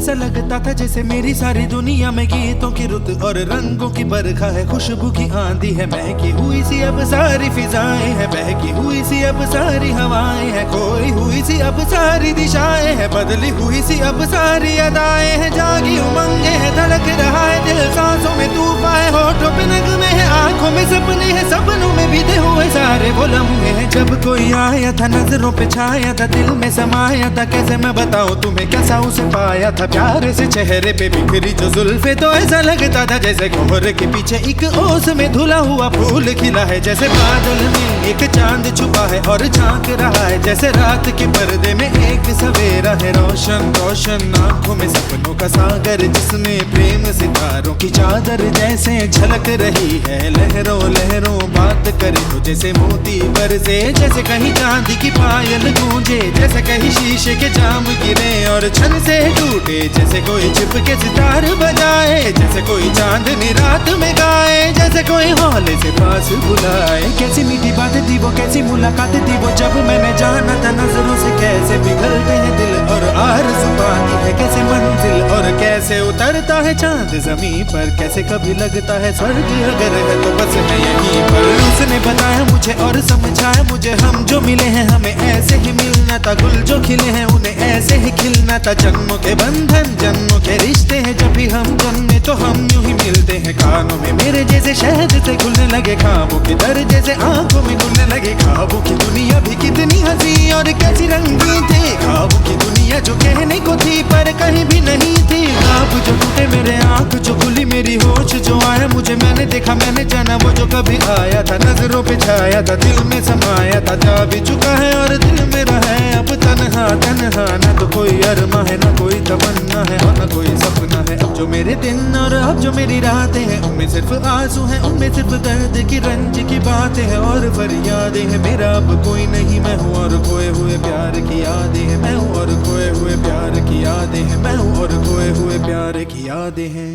ऐसा लगता था जैसे मेरी सारी दुनिया में गीतों की रुत और रंगों की बरखा है, खुशबू की आंधी है, महकी हुई सी अब सारी फिजाएं हैं, बहकी हुई सी अब सारी हवाएं हैं, खोई हुई सी अब सारी दिशाएं हैं, बदली हुई सी अब सारी अदाएं हैं, जागी उमंगे है, धड़क रहा है दिल, सांसों में तूफान है, होठों पे नगमे है, आंखों में सपने हैं, सपनों में बीते हुए सारे वो लम्हे हैं। जब कोई आया था नजरों पे छाया था, दिल में समाया था, कैसे मैं बताऊं तुम्हें कैसा उसे पाया था, प्यारे से चेहरे पे बिखरी जो जुल्फे, तो ऐसा लगता था जैसे कोहरे के पीछे एक ओस में धुला हुआ फूल खिला है, जैसे बादल में एक चांद छुपा है और झांक रहा है, जैसे रात के पर्दे में एक सवेरा है, रोशन रोशन आंखों में सपनों का सागर, जिसमें प्रेम सितारों की चादर जैसे झलक रही है, लहरों लहरों बात करे तो जैसे मोती बरसे, जैसे कहीं चांदी की पायल गूंजे, जैसे कहीं शीशे के जाम गिरे और छन से टूटे, जैसे कोई छिप के सितार बजाए, जैसे कोई चांदनी रात में गाए, जैसे कोई हौले से पास बुलाए। कैसी मीठी बात थी वो, कैसी मुलाकात थी वो, जब मैंने जाना था नजरों से कैसे पिघलते हैं दिल और आरज़ू पाती है कैसे मंजिल, और कैसे उतरता है चांद जमीन पर, कैसे कभी लगता है स्वर्ग अगर है तो बस है यहीं पर। उसने बताया मुझे और समझाया मुझे, हम जो मिले हैं हमें ऐसे ही मिलना था, गुल जो खिले हैं उन्हें ऐसे ही खिलना था, जन्मों के बंधन जन्मों के रिश्ते हैं, जब भी हम जन्मे तो हम यूं ही मिलते हैं, कानों में मेरे जैसे शहद से खुलने लगे ख्वाबों के दर, जैसे आंखों में घुलने लगे ख्वाबों की दुनिया भी कितनी हंसी और कैसी रंगीन थी, ख्वाबों की दुनिया जो कहने को थी पर कहीं भी नहीं थी, ख्वाब जो टूटे मेरे आंख जो खुली मेरी होश जो आया मुझे, मैंने देखा मैंने जाना वो जो कभी आया था, नजरों पे छाया था दिल में समाया था, जा भी चुका है और दिल मेरा है अब तन्हा तन्हा, ना तो कोई अरमा है ना कोई तमन्ना है और ना कोई सपना है, अब जो मेरे दिन और अब जो मेरी रातें हैं उनमें सिर्फ आंसू हैं, उनमें सिर्फ दर्द की रंज की बातें हैं और फरियादें हैं, मेरा अब कोई नहीं मैं हूँ और खोए हुए प्यार की यादें हैं, मैं हूँ और खोए हुए प्यार की यादें हैं, मैं हूँ और खोए हुए प्यार की यादें हैं।